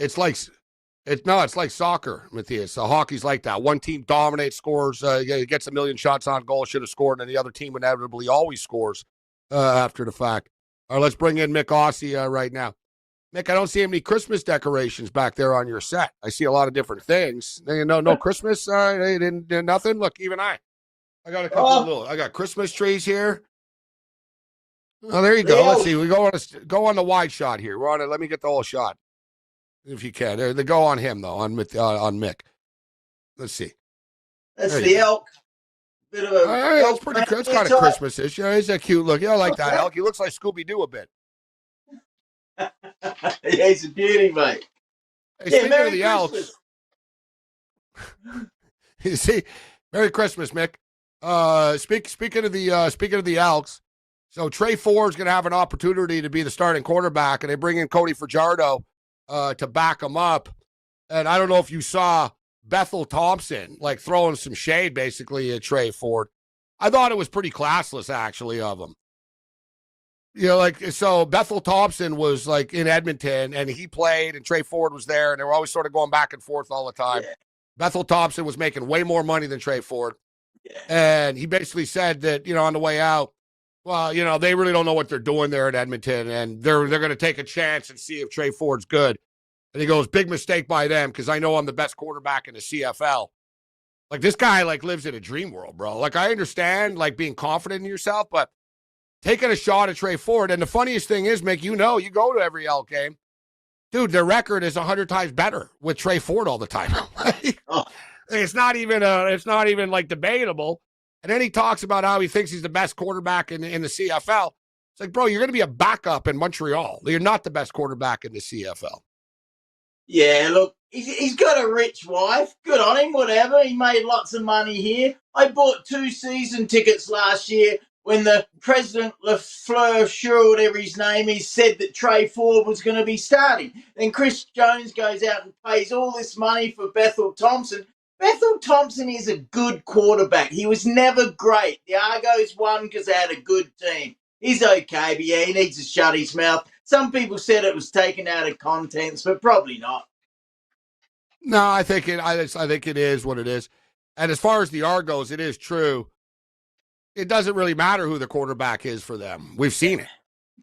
it's like soccer, Matthias. Hockey's like that. One team dominates, scores, gets a million shots on goal, should have scored, and the other team inevitably always scores after the fact. All right, let's bring in Mick Aussie right now. Mick, I don't see any Christmas decorations back there on your set. I see a lot of different things. No Christmas, nothing. Look, even I got a couple of little. I got Christmas trees here. Oh, there you go. Let's see. We go on the wide shot here. We're on it. Let me get the whole shot, if you can. They go on him though, on Mick. Let's see. That's the elk. Bit of a. That's pretty good. It's kind of Christmas-ish. Yeah, he's a cute look. Yeah, I like that elk. He looks like Scooby-Doo a bit. Yeah, he's a beauty, mate. Hey, speaking of the Elks, you see, Merry Christmas, Mick. Speaking of the Elks, so Trey Ford's going to have an opportunity to be the starting quarterback, and they bring in Cody Fajardo to back him up. And I don't know if you saw Bethel Thompson like throwing some shade basically at Trey Ford. I thought it was pretty classless actually of him. So Bethel Thompson was like in Edmonton and he played and Trey Ford was there and they were always sort of going back and forth all the time. Yeah. Bethel Thompson was making way more money than Trey Ford. Yeah. And he basically said that, on the way out, well, they really don't know what they're doing there at Edmonton and they're going to take a chance and see if Trey Ford's good. And he goes, big mistake by them because I know I'm the best quarterback in the CFL. Like this guy lives in a dream world, bro. Like I understand being confident in yourself, but taking a shot at Trey Ford. And the funniest thing is, Mick, you go to every Elk game. Dude, their record is 100 times better with Trey Ford all the time. It's not even debatable. And then he talks about how he thinks he's the best quarterback in the CFL. It's like, bro, you're going to be a backup in Montreal. You're not the best quarterback in the CFL. Yeah, look, he's got a rich wife. Good on him, whatever. He made lots of money here. I bought 2 season tickets last year when the president, Lafleur, sure, whatever his name is, said that Trey Ford was going to be starting. Then Chris Jones goes out and pays all this money for Bethel Thompson. Bethel Thompson is a good quarterback. He was never great. The Argos won because they had a good team. He's okay, but yeah, he needs to shut his mouth. Some people said it was taken out of contents, but probably not. No, I think it is what it is. And as far as the Argos, it is true. It doesn't really matter who the quarterback is for them. We've seen it,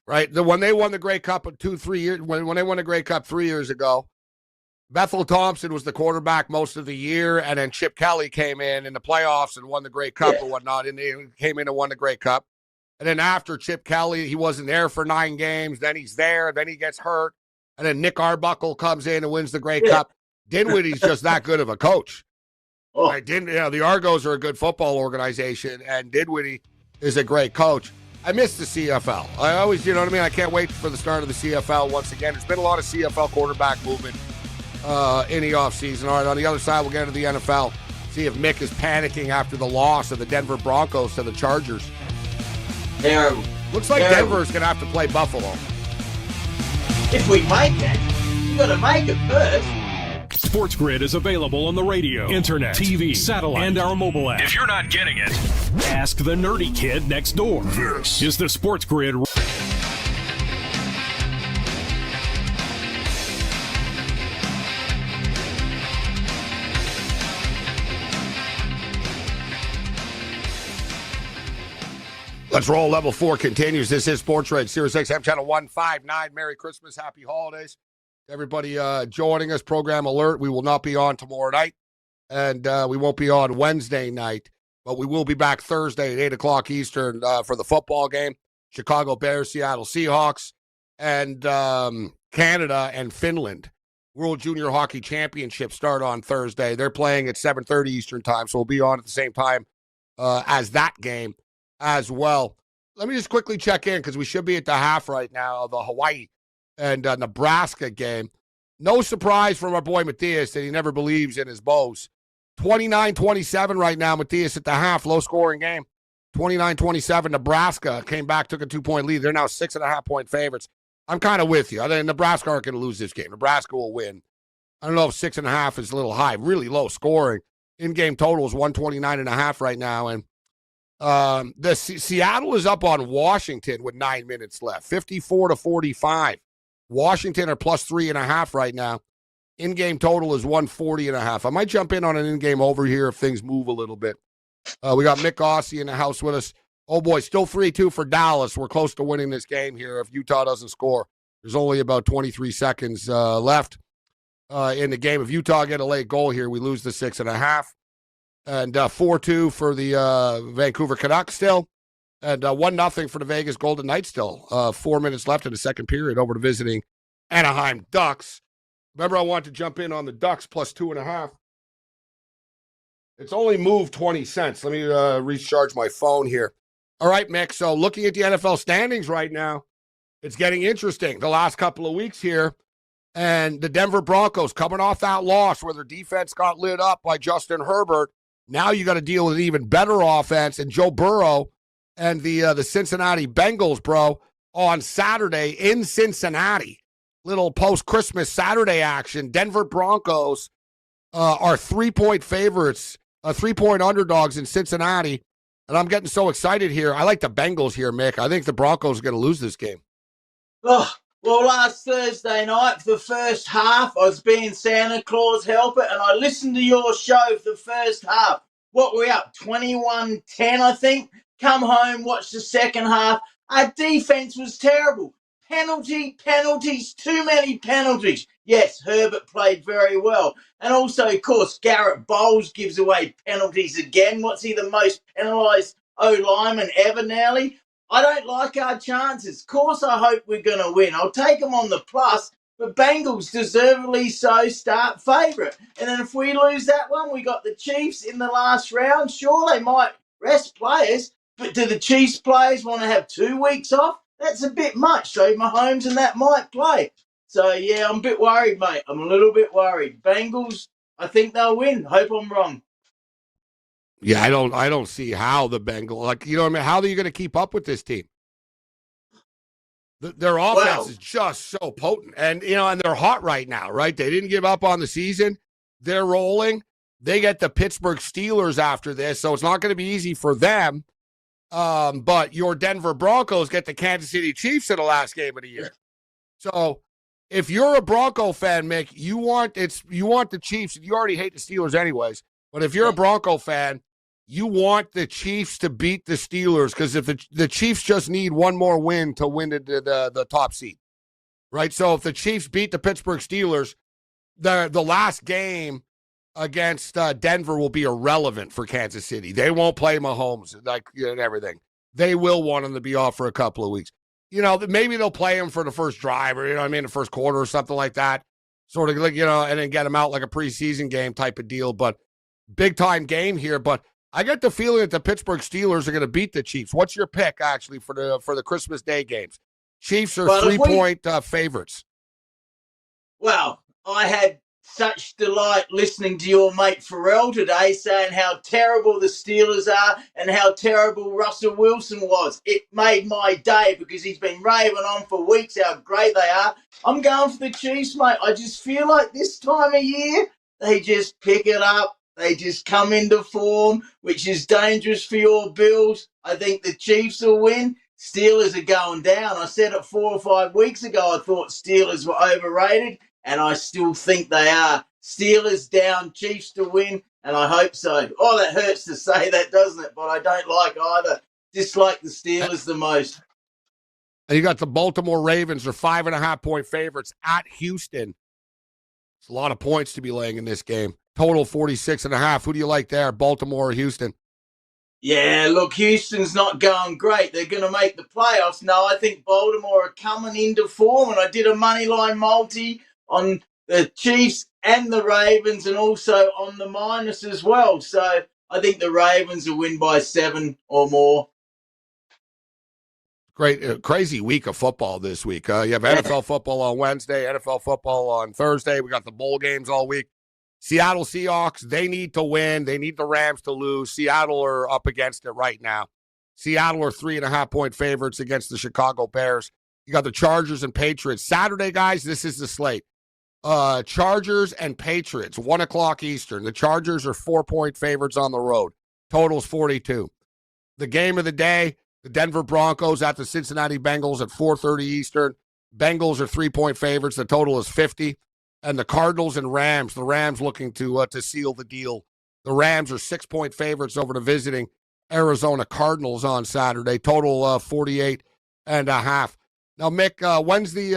right? When they won the Grey Cup 2-3 years, when they won the Grey Cup 3 years ago, Bethel Thompson was the quarterback most of the year, and then Chip Kelly came in the playoffs and won the Grey Cup or whatnot, and he came in and won the Grey Cup. And then after Chip Kelly, he wasn't there for 9 games. Then he's there. Then he gets hurt. And then Nick Arbuckle comes in and wins the Grey Cup. Dinwiddie's just that good of a coach. Oh. Right? The Argos are a good football organization, and Dinwiddie is a great coach. I miss the CFL. I always, I can't wait for the start of the CFL once again. There's been a lot of CFL quarterback movement in the offseason. All right, on the other side, we'll get into the NFL. See if Mick is panicking after the loss of the Denver Broncos to the Chargers. Terrible. Looks like Denver's going to have to play Buffalo. If we make it, you got to make it first. SportsGrid is available on the radio, internet, TV, satellite, and our mobile app. If you're not getting it, ask the nerdy kid next door. This is the SportsGrid. Let's roll. Level 4 continues. This is SportsGrid, Sirius XM Channel 159. Merry Christmas. Happy holidays. Everybody joining us, program alert. We will not be on tomorrow night, and we won't be on Wednesday night, but we will be back Thursday at 8 o'clock Eastern for the football game. Chicago Bears, Seattle Seahawks, and Canada and Finland. World Junior Hockey Championship start on Thursday. They're playing at 7:30 Eastern time, so we'll be on at the same time as that game as well. Let me just quickly check in because we should be at the half right now of the Hawaii and Nebraska game. No surprise from our boy Matthias that he never believes in his bows. 29-27 right now, Matthias at the half, low-scoring game. 29-27, Nebraska came back, took a 2-point lead. They're now 6.5-point favorites. I'm kind of with you. I think Nebraska aren't going to lose this game. Nebraska will win. I don't know if 6.5 is a little high. Really low scoring. In-game total is 129.5 right now. And Seattle is up on Washington with 9 minutes left, 54-45. Washington are plus 3.5 right now. In-game total is 140.5. I might jump in on an in-game over here if things move a little bit. We got Mick Ossie in the house with us. Oh, boy, still 3-2 for Dallas. We're close to winning this game here if Utah doesn't score. There's only about 23 seconds left in the game. If Utah get a late goal here, we lose the 6.5. And 4-2 for the Vancouver Canucks still. And 1-0 for the Vegas Golden Knights still. 4 minutes left in the second period over to visiting Anaheim Ducks. Remember, I wanted to jump in on the Ducks plus 2.5. It's only moved 20 cents. Let me recharge my phone here. All right, Mick. So looking at the NFL standings right now, it's getting interesting the last couple of weeks here. And the Denver Broncos coming off that loss where their defense got lit up by Justin Herbert. Now you got to deal with an even better offense. And Joe Burrow and the Cincinnati Bengals, bro, on Saturday in Cincinnati. Little post-Christmas Saturday action. Denver Broncos are 3-point favorites, 3-point underdogs in Cincinnati. And I'm getting so excited here. I like the Bengals here, Mick. I think the Broncos are going to lose this game. Oh, well, last Thursday night, for the first half, I was being Santa Claus helper, and I listened to your show for the first half. What were we up? 21-10, I think. Come home, watch the second half. Our defense was terrible. Penalties, too many penalties. Yes, Herbert played very well. And also, of course, Garrett Bowles gives away penalties again. What's he, the most penalised O-lineman ever, Nelly? I don't like our chances. Of course, I hope we're going to win. I'll take them on the plus, but Bengals deservedly so start favourite. And then if we lose that one, we got the Chiefs in the last round. Sure, they might rest players, but do the Chiefs players want to have 2 weeks off? That's a bit much. So Mahomes and that might play. So, yeah, I'm a bit worried, mate. I'm a little bit worried. Bengals, I think they'll win. Hope I'm wrong. Yeah, I don't see how the Bengals, like, you know what I mean? How are you going to keep up with this team? Their offense is just so potent. And, you know, and they're hot right now, right? They didn't give up on the season. They're rolling. They get the Pittsburgh Steelers after this, so it's not going to be easy for them. But your Denver Broncos get the Kansas City Chiefs in the last game of the year. So if you're a Bronco fan, Mick, you want the Chiefs. You already hate the Steelers anyways. But if you're a Bronco fan, you want the Chiefs to beat the Steelers because if the Chiefs just need one more win to win the top seed, right? So if the Chiefs beat the Pittsburgh Steelers, the last game against Denver will be irrelevant for Kansas City. They won't play Mahomes and everything. They will want him to be off for a couple of weeks. You know, maybe they'll play him for the first drive or, you know what I mean, the first quarter or something like that. Sort of like, you know, and then get him out like a preseason game type of deal. But big-time game here. But I get the feeling that the Pittsburgh Steelers are going to beat the Chiefs. What's your pick, actually, for the Christmas Day games? Chiefs are 3-point favorites. Well, I had such delight listening to your mate Pharrell today saying how terrible the Steelers are and how terrible Russell Wilson was. It made my day because he's been raving on for weeks how great they are. I'm going for the Chiefs, mate. I just feel like this time of year, they just pick it up. They just come into form, which is dangerous for your Bills. I think the Chiefs will win. Steelers are going down. I said it 4 or 5 weeks ago. I thought Steelers were overrated. And I still think they are. Steelers down, Chiefs to win, and I hope so. Oh, that hurts to say that, doesn't it? But I don't like either. Dislike the Steelers the most. And you got the Baltimore Ravens are 5.5-point favorites at Houston. It's a lot of points to be laying in this game. Total 46.5. Who do you like there, Baltimore or Houston? Yeah, look, Houston's not going great. They're going to make the playoffs. No, I think Baltimore are coming into form, and I did a moneyline multi on the Chiefs and the Ravens and also on the minus as well. So I think the Ravens will win by 7 or more. Great, crazy week of football this week. You have NFL football on Wednesday, NFL football on Thursday. We got the bowl games all week. Seattle Seahawks, they need to win. They need the Rams to lose. Seattle are up against it right now. Seattle are 3.5-point favorites against the Chicago Bears. You got the Chargers and Patriots. Saturday, guys, this is the slate. Chargers and Patriots, 1 o'clock Eastern. The Chargers are 4-point favorites on the road. Total's 42. The game of the day, the Denver Broncos at the Cincinnati Bengals at 4:30 Eastern. Bengals are 3-point favorites. The total is 50. and the Cardinals and Rams. The Rams looking to seal the deal. The Rams are 6-point favorites over the visiting Arizona Cardinals on Saturday. Total 48.5. Now, Mick, when's the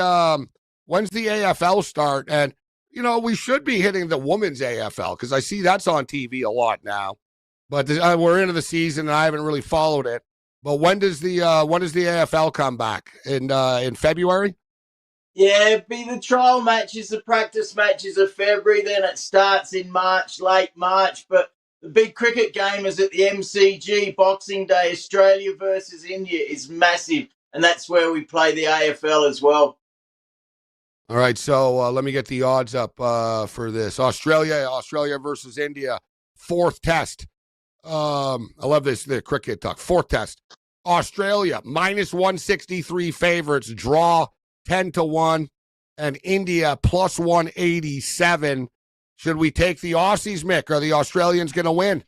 AFL start? And we should be hitting the women's AFL because I see that's on TV a lot now. But we're into the season and I haven't really followed it. But when does the AFL come back in February? Yeah, it'd be the trial matches, the practice matches of February. Then it starts in March, late March. But the big cricket game is at the MCG, Boxing Day. Australia versus India is massive, and that's where we play the AFL as well. All right, so let me get the odds up for this. Australia versus India, fourth test. I love the cricket talk. Fourth test. Australia, -163 favorites, draw 10-1, and India +187. Should we take the Aussies, Mick? Are the Australians going to win?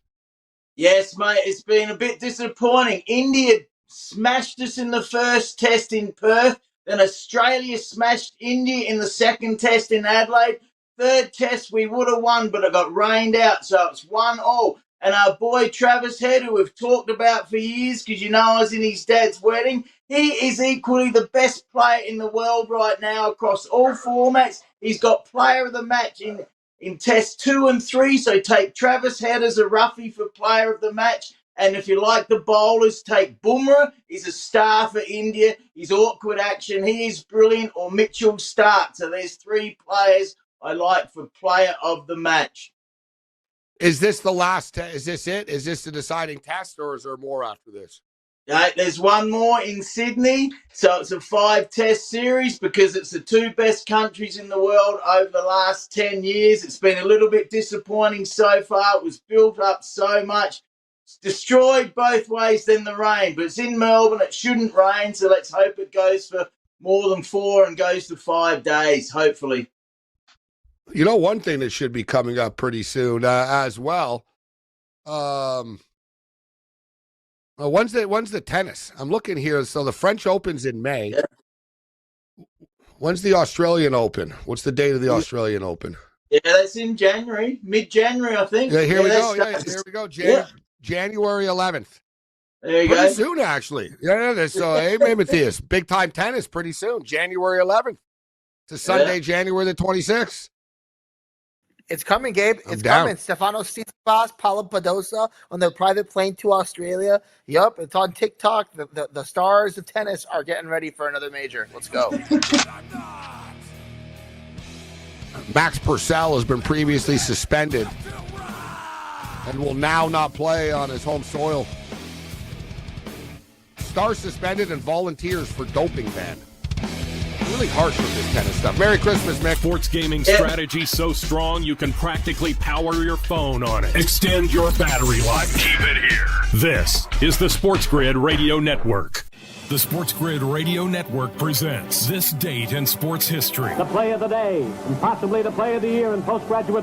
Yes, mate. It's been a bit disappointing. India smashed us in the first test in Perth. Then Australia smashed India in the second test in Adelaide. Third test we would have won, but it got rained out, so it's 1-1. And our boy Travis Head, who we've talked about for years, because I was in his dad's wedding, he is equally the best player in the world right now across all formats. He's got player of the match in test 2 and 3, so take Travis Head as a roughie for player of the match. And if you like the bowlers, take Bumrah. He's a star for India. He's awkward action. He is brilliant. Or Mitchell Stark. So there's 3 players I like for player of the match. Is this the last test? Is this it? Is this the deciding test, or is there more after this? There's one more in Sydney. So it's a 5-test series because it's the 2 best countries in the world over the last 10 years. It's been a little bit disappointing so far. It was built up so much. It's destroyed both ways than the rain. But it's in Melbourne. It shouldn't rain. So let's hope it goes for more than 4 and goes to 5 days, hopefully. One thing that should be coming up pretty soon as well. When's the tennis? I'm looking here. So the French Open's in May. Yeah. When's the Australian Open? What's the date of the Australian Open? Yeah, that's in January, mid-January, I think. Yeah, here we go. Here we go. January 11th. There you go. Pretty soon, actually. Yeah, so hey, Matthias, big time tennis pretty soon. January 11th. It's a Sunday, January the 26th. It's coming, Gabe. It's coming. Stefano Tsitsipas, Paula Badosa on their private plane to Australia. Yup, it's on TikTok. The stars of tennis are getting ready for another major. Let's go. Max Purcell has been previously suspended and will now not play on his home soil. Star suspended and volunteers for doping ban. Really harsh with this tennis stuff. Merry Christmas, Mick. Sports gaming strategy so strong you can practically power your phone on it. Extend your battery life. Keep it here. This is the SportsGrid Radio Network. The SportsGrid Radio Network presents This Date in Sports History. The play of the day, and possibly the play of the year in postgraduate